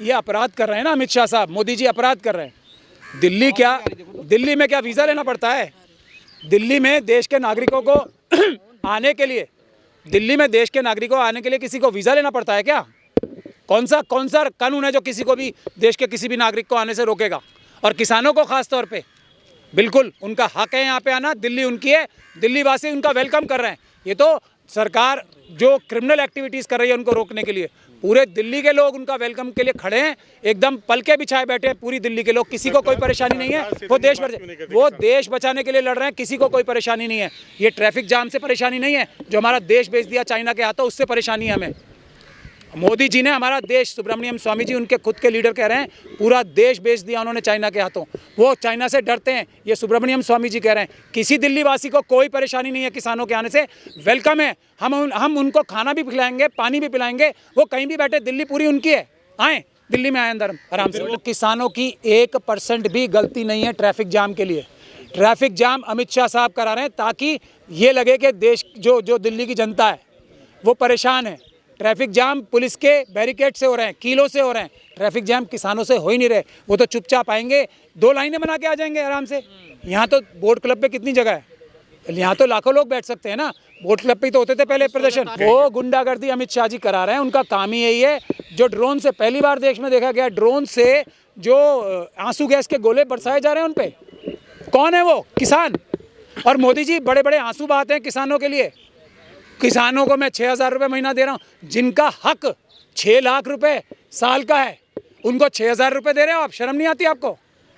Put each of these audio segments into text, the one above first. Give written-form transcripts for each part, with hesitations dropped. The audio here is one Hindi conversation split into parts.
ये अपराध कर रहे हैं ना अमित शाह साहब, मोदी जी अपराध कर रहे हैं। दिल्ली में क्या वीज़ा लेना पड़ता है? दिल्ली में देश के नागरिकों को आने के लिए, दिल्ली में देश के नागरिकों को आने के लिए किसी को वीज़ा लेना पड़ता है क्या? कौन सा कानून है जो किसी को भी देश के किसी भी नागरिक को आने से रोकेगा? और किसानों को खास तौर पे बिल्कुल उनका हक है यहाँ पे आना, दिल्ली उनकी है, दिल्ली वासी उनका वेलकम कर रहे हैं। ये तो सरकार जो क्रिमिनल एक्टिविटीज़ कर रही है उनको रोकने के लिए, पूरे दिल्ली के लोग उनका वेलकम के लिए खड़े हैं, एकदम पलके बिछाए बैठे हैं पूरी दिल्ली के लोग। किसी को कोई परेशानी नहीं है, वो देश बचाने के लिए लड़ रहे हैं, किसी को कोई परेशानी नहीं है। ये ट्रैफिक जाम से परेशानी नहीं है, जो हमारा देश बेच दिया चाइना के हाथों, उससे परेशानी है हमें। मोदी जी ने हमारा देश, सुब्रमण्यम स्वामी जी उनके खुद के लीडर कह रहे हैं, पूरा देश बेच दिया उन्होंने चाइना के हाथों। वो चाइना से डरते हैं, ये सुब्रमण्यम स्वामी जी कह रहे हैं। किसी दिल्ली वासी को कोई परेशानी नहीं है किसानों के आने से, वेलकम है। हम उनको खाना भी खिलाएंगे, पानी भी पिलाएंगे, वो कहीं भी बैठे, दिल्ली पूरी उनकी है, आए दिल्ली में आए अंदर आराम से। किसानों की 1% भी गलती नहीं है ट्रैफिक जाम के लिए। ट्रैफिक जाम अमित शाह साहब करा रहे हैं ताकि ये लगे कि देश जो दिल्ली की जनता है वो परेशान है। ट्रैफिक जाम पुलिस के बैरिकेड से हो रहे हैं, कीलों से हो रहे हैं, ट्रैफिक जाम किसानों से हो ही नहीं रहे। वो तो चुपचाप आएंगे, 2 लाइनें बना के आ जाएंगे आराम से। यहाँ तो बोट क्लब पे कितनी जगह है, यहाँ तो लाखों लोग बैठ सकते हैं ना। बोट क्लब पे तो होते थे पहले प्रदर्शन। वो गुंडागर्दी अमित शाह जी करा रहे हैं, उनका काम ही यही है। जो ड्रोन से पहली बार देश में देखा गया, ड्रोन से जो आंसू गैस के गोले बरसाए जा रहे हैं उन पर, कौन है वो? किसान। और मोदी जी बड़े बड़े आंसू बहाते हैं किसानों के लिए। किसानों को मैं 6,000 रुपये महीना दे रहा हूँ, जिनका हक 6 लाख रुपए साल का है, उनको 6,000 रुपये दे रहे हो आप? शर्म नहीं आती आपको?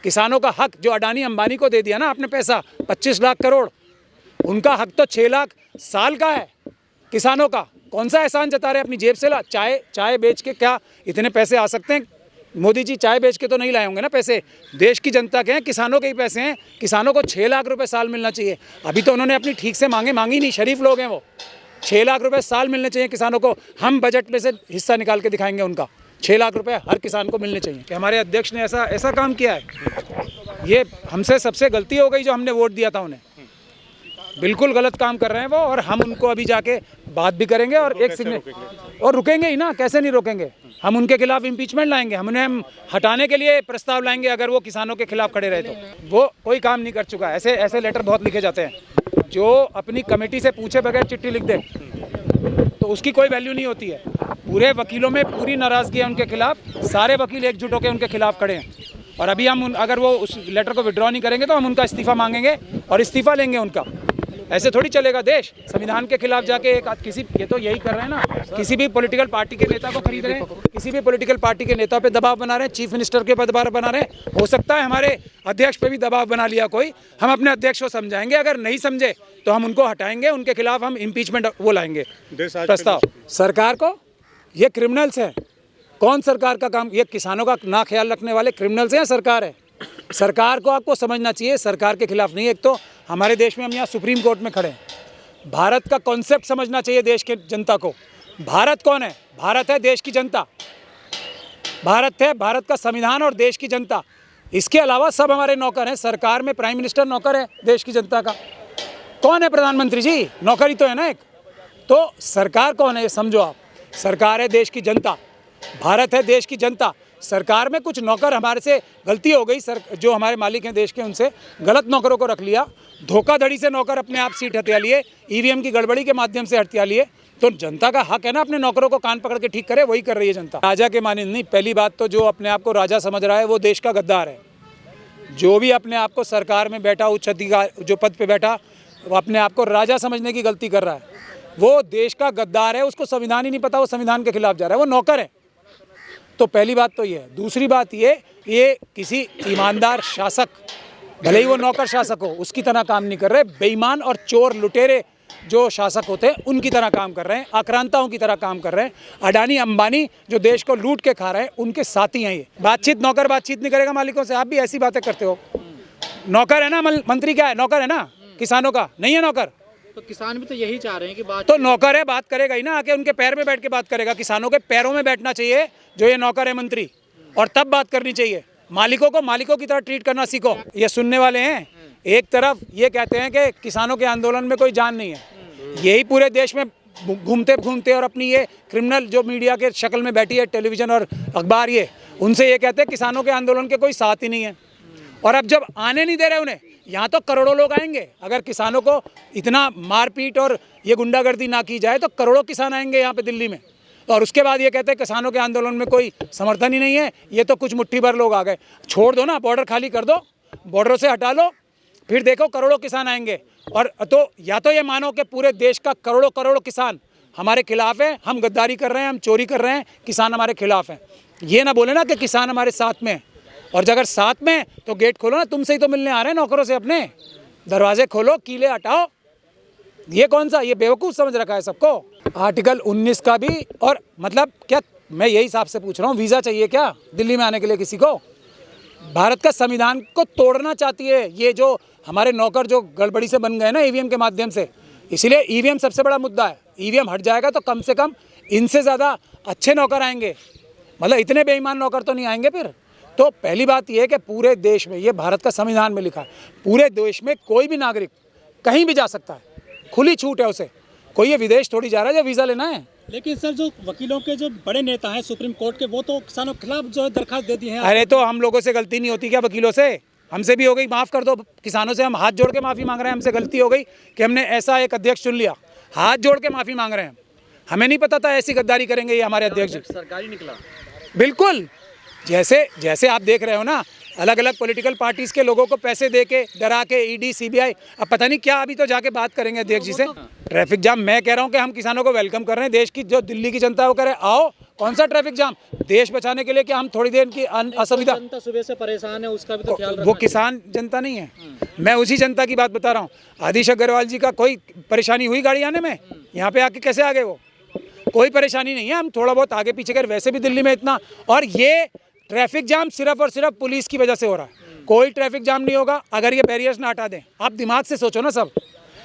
किसानों का हक जो अडानी अंबानी को दे दिया ना आपने पैसा, 25 लाख करोड़, उनका हक तो 6 लाख साल का है किसानों का। कौन सा एहसान जता रहे अपनी जेब से? ला चाय बेच के क्या इतने पैसे आ सकते हैं? मोदी जी चाय बेच के तो नहीं लाए होंगे ना पैसे, देश की जनता के हैं, किसानों के ही पैसे हैं। किसानों को 6 लाख रुपए साल मिलना चाहिए। अभी तो उन्होंने अपनी ठीक से मांगी नहीं, शरीफ लोग हैं वो। 6 लाख रुपए साल मिलने चाहिए किसानों को। हम बजट में से हिस्सा निकाल के दिखाएंगे उनका। 6 लाख रुपए हर किसान को मिलने चाहिए। कि हमारे अध्यक्ष ने ऐसा काम किया है, ये हमसे सबसे गलती हो गई जो हमने वोट दिया था उन्हें। बिल्कुल गलत काम कर रहे हैं वो, और हम उनको अभी जाके बात भी करेंगे और और रुकेंगे ही ना, कैसे नहीं रोकेंगे। हम उनके खिलाफ इम्पीचमेंट लाएंगे, हम हटाने के लिए प्रस्ताव लाएंगे अगर वो किसानों के खिलाफ खड़े रहे तो। वो कोई काम नहीं कर चुका। ऐसे लेटर बहुत लिखे जाते हैं, जो अपनी कमेटी से पूछे बगैर चिट्ठी लिख दे तो उसकी कोई वैल्यू नहीं होती है। पूरे वकीलों में पूरी नाराज़गी है उनके खिलाफ, सारे वकील एकजुट होकर उनके खिलाफ खड़े हैं। और अभी हम अगर वो उस लेटर को विड्रॉ नहीं करेंगे तो हम उनका इस्तीफा मांगेंगे और इस्तीफा लेंगे उनका। ऐसे थोड़ी चलेगा देश, संविधान के खिलाफ जाके ये तो यही कर रहे हैं ना, किसी भी पॉलिटिकल पार्टी के नेता को खरीद रहे हैं, किसी भी पॉलिटिकल पार्टी के नेता पे दबाव बना रहे हैं, चीफ मिनिस्टर के पदभार बना रहे हैं। हो सकता है हमारे अध्यक्ष पे भी दबाव बना लिया कोई, हम अपने अध्यक्ष को समझाएंगे, अगर नहीं समझे तो हम उनको हटाएंगे, उनके खिलाफ हम इम्पीचमेंट वो लाएंगे प्रस्ताव। सरकार को ये क्रिमिनल्स है, कौन सरकार का काम? ये किसानों का ना ख्याल रखने वाले क्रिमिनल्स हैं, सरकार है। सरकार को आपको समझना चाहिए, सरकार के खिलाफ नहीं। एक तो हमारे देश में हम यहाँ सुप्रीम कोर्ट में खड़े हैं, भारत का कॉन्सेप्ट समझना चाहिए देश के जनता को। भारत कौन है? भारत है देश की जनता, भारत है भारत का संविधान और देश की जनता। इसके अलावा सब हमारे नौकर हैं। सरकार में प्राइम मिनिस्टर नौकर है देश की जनता का। कौन है प्रधानमंत्री जी? नौकरी तो है ना एक। तो सरकार कौन है ये समझो आप। सरकार है देश की जनता, भारत है देश की जनता। सरकार में कुछ नौकर हमारे से गलती हो गई, जो हमारे मालिक हैं देश के, उनसे गलत नौकरों को रख लिया, धोखाधड़ी से नौकर अपने आप सीट हथिया लिए, ईवीएम की गड़बड़ी के माध्यम से हथिया लिए। तो जनता का हक है ना अपने नौकरों को कान पकड़ के ठीक करे, वही कर रही है जनता। राजा के माने नहीं। पहली बात तो जो अपने आप को राजा समझ रहा है वो देश का गद्दार है। जो भी अपने आप को सरकार में बैठा, उच्च अधिकार जो पद पर बैठा, वो अपने आप को राजा समझने की गलती कर रहा है, वो देश का गद्दार है। उसको संविधान ही नहीं पता, वो संविधान के खिलाफ जा रहा है, वो नौकर है। तो पहली बात तो ये है। दूसरी बात ये किसी ईमानदार शासक, भले ही वो नौकर शासक हो, उसकी तरह काम नहीं कर रहे। बेईमान और चोर लुटेरे जो शासक होते हैं उनकी तरह काम कर रहे हैं, आक्रांताओं की तरह काम कर रहे हैं। अडानी अंबानी जो देश को लूट के खा रहे हैं, उनके साथी हैं ये। नौकर बातचीत नहीं करेगा मालिकों से। आप भी ऐसी बातें करते हो। नौकर है ना मंत्री, क्या है? नौकर है ना किसानों का, नहीं है नौकर? तो किसान भी तो यही चाह रहे हैं कि बात, तो नौकर है, बात करेगा ही ना, आके उनके पैर में बैठ के बात करेगा। किसानों के पैरों में बैठना चाहिए जो ये नौकर है मंत्री, और तब बात करनी चाहिए। मालिकों को मालिकों की तरह ट्रीट करना सीखो। ये सुनने वाले हैं, एक तरफ ये कहते हैं कि किसानों के आंदोलन में कोई जान नहीं है, यही पूरे देश में घूमते और अपनी ये क्रिमिनल जो मीडिया के शक्ल में बैठी है, टेलीविज़न और अखबार, ये उनसे ये कहते हैं किसानों के आंदोलन के कोई साथ ही नहीं है। और अब जब आने नहीं दे रहे उन्हें, यहाँ तो करोड़ों लोग आएंगे। अगर किसानों को इतना मारपीट और ये गुंडागर्दी ना की जाए तो करोड़ों किसान आएंगे यहाँ पे दिल्ली में। और उसके बाद ये कहते हैं किसानों के आंदोलन में कोई समर्थन ही नहीं है, ये तो कुछ मुट्ठी भर लोग आ गए। छोड़ दो ना, बॉर्डर खाली कर दो, बॉर्डरों से हटा लो, फिर देखो करोड़ों किसान आएंगे। और तो या तो ये मानो कि पूरे देश का करोड़ों करोड़ों किसान हमारे खिलाफ है, हम गद्दारी कर रहे हैं, हम चोरी कर रहे हैं, किसान हमारे खिलाफ हैं। ये ना बोले ना कि किसान हमारे साथ में है। और अगर साथ में तो गेट खोलो ना, तुमसे ही तो मिलने आ रहे हैं नौकरों से, अपने दरवाजे खोलो, कीले हटाओ। ये कौन सा, ये बेवकूफ़ समझ रखा है सबको। आर्टिकल 19 का भी, और मतलब क्या, मैं यही हिसाब से पूछ रहा हूँ, वीज़ा चाहिए क्या दिल्ली में आने के लिए किसी को? भारत का संविधान को तोड़ना चाहती है ये जो हमारे नौकर जो गड़बड़ी से बन गए ना ईवीएम के माध्यम से। इसलिए ईवीएम सबसे बड़ा मुद्दा है। ईवीएम हट जाएगा तो कम से कम इनसे ज़्यादा अच्छे नौकर आएंगे, मतलब इतने बेईमान नौकर तो नहीं आएंगे फिर। तो पहली बात यह है कि पूरे देश में, ये भारत का संविधान में लिखा है, पूरे देश में कोई भी नागरिक कहीं भी जा सकता है, खुली छूट है उसे। कोई ये विदेश थोड़ी जा रहा है जो वीज़ा लेना है। लेकिन सर जो वकीलों के जो बड़े नेता हैं सुप्रीम कोर्ट के, वो तो किसानों के खिलाफ जो है दरखास्त दे दी है। अरे तो हम लोगों से गलती नहीं होती क्या वकीलों से? हमसे भी हो गई, माफ़ कर दो। किसानों से हम हाथ जोड़ के माफ़ी मांग रहे हैं, हमसे गलती हो गई कि हमने ऐसा एक अध्यक्ष चुन लिया, हाथ जोड़ के माफ़ी मांग रहे हैं। हमें नहीं पता था ऐसी गद्दारी करेंगे ये हमारे अध्यक्ष। सरकारी निकला बिल्कुल, जैसे आप देख रहे हो ना, अलग अलग पॉलिटिकल पार्टीज़ के लोगों को पैसे दे के, डरा के, ईडी सीबीआई, अब पता नहीं क्या, अभी तो जाके बात करेंगे अध्यक्ष जी से। ट्रैफिक जाम, मैं कह रहा हूँ कि हम किसानों को वेलकम कर रहे हैं। देश की जो दिल्ली की जनता है वो करे, आओ, कौन सा ट्रैफिक जाम, देश बचाने के लिए क्या हम थोड़ी देर की असुविधा? जनता सुबह से परेशान है, उसका भी तो ख्याल वो किसान जनता नहीं है, मैं उसी जनता की बात बता रहा हूँ। आदिश अग्रवाल जी का कोई परेशानी हुई गाड़ी आने में? यहाँ पे आके कैसे आ गए वो? कोई परेशानी नहीं है, हम थोड़ा बहुत आगे पीछे कर, वैसे भी दिल्ली में इतना। और ये ट्रैफिक जाम सिर्फ और सिर्फ पुलिस की वजह से हो रहा है। कोई ट्रैफिक जाम नहीं होगा अगर ये बैरियर्स ना हटा दें। आप दिमाग से सोचो ना सब,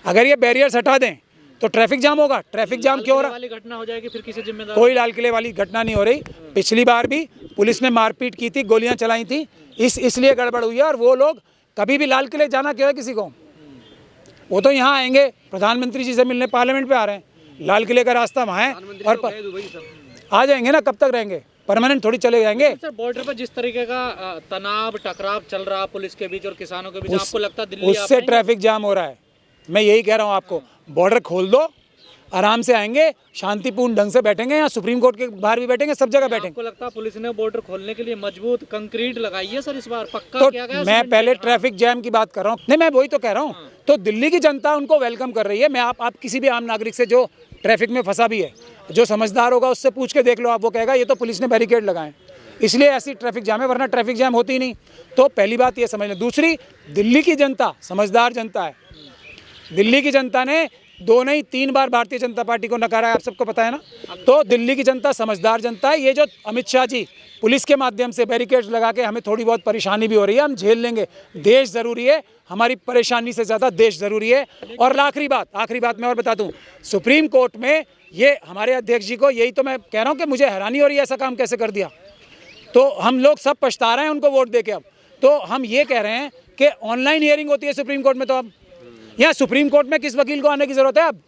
अगर ये बैरियर्स हटा दें तो ट्रैफिक जाम होगा। ट्रैफिक जाम क्यों हो रहा है? वाली घटना हो जाएगी फिर किसी जिम्मेदार? कोई लाल किले वाली घटना नहीं हो रही। पिछली बार भी पुलिस ने मारपीट की थी, गोलियां चलाई थी, इसलिए गड़बड़ हुई है। और वो लोग कभी भी लाल किले जाना क्यों है किसी को? वो तो यहाँ आएंगे, प्रधानमंत्री जी से मिलने पार्लियामेंट पे आ रहे हैं, लाल किले का रास्ता वहाँ है, और आ जाएंगे ना, कब तक रहेंगे? परमानेंट थोड़ी चले जाएंगे। सर बॉर्डर पर जिस तरीके का तनाव टकराव चल रहा पुलिस के बीच और किसानों के बीच, आपको लगता है दिल्ली उससे ट्रैफिक जाम हो रहा है? मैं यही कह रहा हूँ आपको, बॉर्डर खोल दो, आराम से आएंगे, शांतिपूर्ण ढंग से बैठेंगे, यहाँ सुप्रीम कोर्ट के बाहर भी बैठेंगे, सब जगह बैठेंगे। आपको लगता है पुलिस ने बॉर्डर खोलने के लिए मजबूत कंक्रीट लगाई है सर इस बार, पक्का तो किया गया? मैं पहले ट्रैफिक जैम की बात कर रहा हूँ, नहीं मैं वही तो कह रहा हूँ। तो दिल्ली की जनता उनको वेलकम कर रही है। मैं आप किसी भी आम नागरिक से जो ट्रैफिक में फंसा भी है, जो समझदार होगा उससे पूछ के देख लो आप, वो कहेगा ये तो पुलिस ने बैरिकेड लगाए इसलिए ऐसी ट्रैफिक जाम है, वरना ट्रैफिक जाम होती ही नहीं। तो पहली बात ये समझ लें। दूसरी, दिल्ली की जनता समझदार जनता है। दिल्ली की जनता ने 2 नहीं 3 बार भारतीय जनता पार्टी को नकारा है, आप सबको पता है ना। तो दिल्ली की जनता समझदार जनता है। ये जो अमित शाह जी पुलिस के माध्यम से बैरिकेड्स लगा के हमें थोड़ी बहुत परेशानी भी हो रही है, हम झेल लेंगे। देश ज़रूरी है, हमारी परेशानी से ज़्यादा देश ज़रूरी है। और आखिरी बात मैं और बता दूँ, सुप्रीम कोर्ट में ये हमारे अध्यक्ष जी को, यही तो मैं कह रहा हूँ कि मुझे हैरानी हो रही है, ऐसा काम कैसे कर दिया। तो हम लोग सब पछता रहे हैं उनको वोट देके। अब तो हम ये कह रहे हैं कि ऑनलाइन हियरिंग होती है सुप्रीम कोर्ट में, तो अब यहाँ सुप्रीम कोर्ट में किस वकील को आने की ज़रूरत है? अब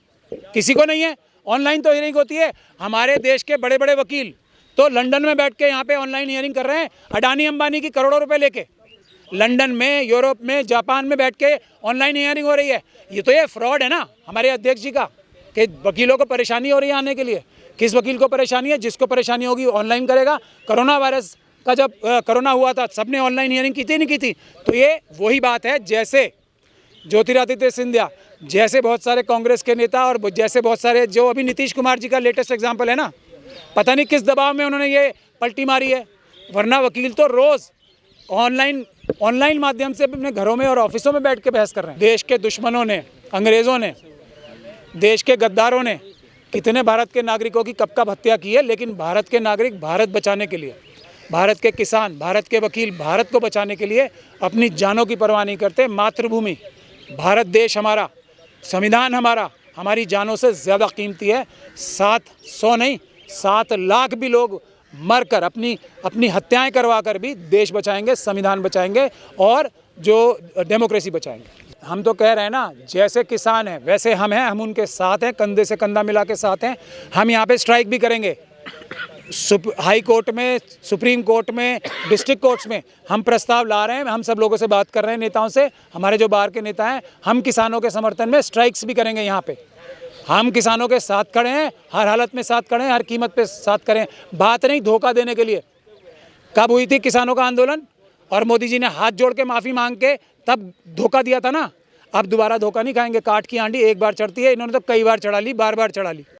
किसी को नहीं है। ऑनलाइन तो हियरिंग होती है। हमारे देश के बड़े बड़े वकील तो लंदन में बैठ के यहाँ पे ऑनलाइन हियरिंग कर रहे हैं, अडानी अंबानी की करोड़ों रुपए लेके। लंदन में, यूरोप में, जापान में बैठ के ऑनलाइन हियरिंग हो रही है। ये फ्रॉड है ना हमारे अध्यक्ष जी का, कि वकीलों को परेशानी हो रही है आने के लिए। किस वकील को परेशानी है? जिसको परेशानी होगी ऑनलाइन करेगा। कोरोना वायरस का जब कोरोना हुआ था, सबने ऑनलाइन हियरिंग की थी नहीं की थी? तो ये वही बात है, जैसे ज्योतिरादित्य सिंधिया जैसे बहुत सारे कांग्रेस के नेता, और जैसे बहुत सारे, जो अभी नीतीश कुमार जी का लेटेस्ट एग्जाम्पल है ना, पता नहीं किस दबाव में उन्होंने ये पलटी मारी है। वरना वकील तो रोज़ ऑनलाइन माध्यम से अपने घरों में और ऑफिसों में बैठ के बहस कर रहे हैं। देश के दुश्मनों ने, अंग्रेज़ों ने, देश के गद्दारों ने कितने भारत के नागरिकों की कब हत्या की है। लेकिन भारत के नागरिक भारत बचाने के लिए, भारत के किसान, भारत के वकील भारत को बचाने के लिए अपनी जानों की परवाह नहीं करते। मातृभूमि भारत देश हमारा, संविधान हमारा, हमारी जानों से ज़्यादा कीमती है। 700 नहीं 7 लाख भी लोग मरकर अपनी हत्याएं करवा कर भी देश बचाएंगे, संविधान बचाएंगे और जो डेमोक्रेसी बचाएंगे। हम तो कह रहे हैं ना, जैसे किसान हैं वैसे हम हैं, हम उनके साथ हैं, कंधे से कंधा मिला के साथ हैं। हम यहाँ पे स्ट्राइक भी करेंगे, हाई कोर्ट में, सुप्रीम कोर्ट में, डिस्ट्रिक्ट कोर्ट्स में हम प्रस्ताव ला रहे हैं। हम सब लोगों से बात कर रहे हैं, नेताओं से, हमारे जो बाहर के नेता हैं। हम किसानों के समर्थन में स्ट्राइक्स भी करेंगे यहाँ पे। हम किसानों के साथ खड़े हैं, हर हालत में साथ खड़े हैं, हर कीमत पे साथ करें। बात नहीं धोखा देने के लिए। कब हुई थी किसानों का आंदोलन और मोदी जी ने हाथ जोड़ के माफ़ी मांग के तब धोखा दिया था ना। अब दोबारा धोखा नहीं खाएंगे। काठ की आंधी एक बार चढ़ती है, इन्होंने तो कई बार चढ़ा ली, बार बार चढ़ा ली।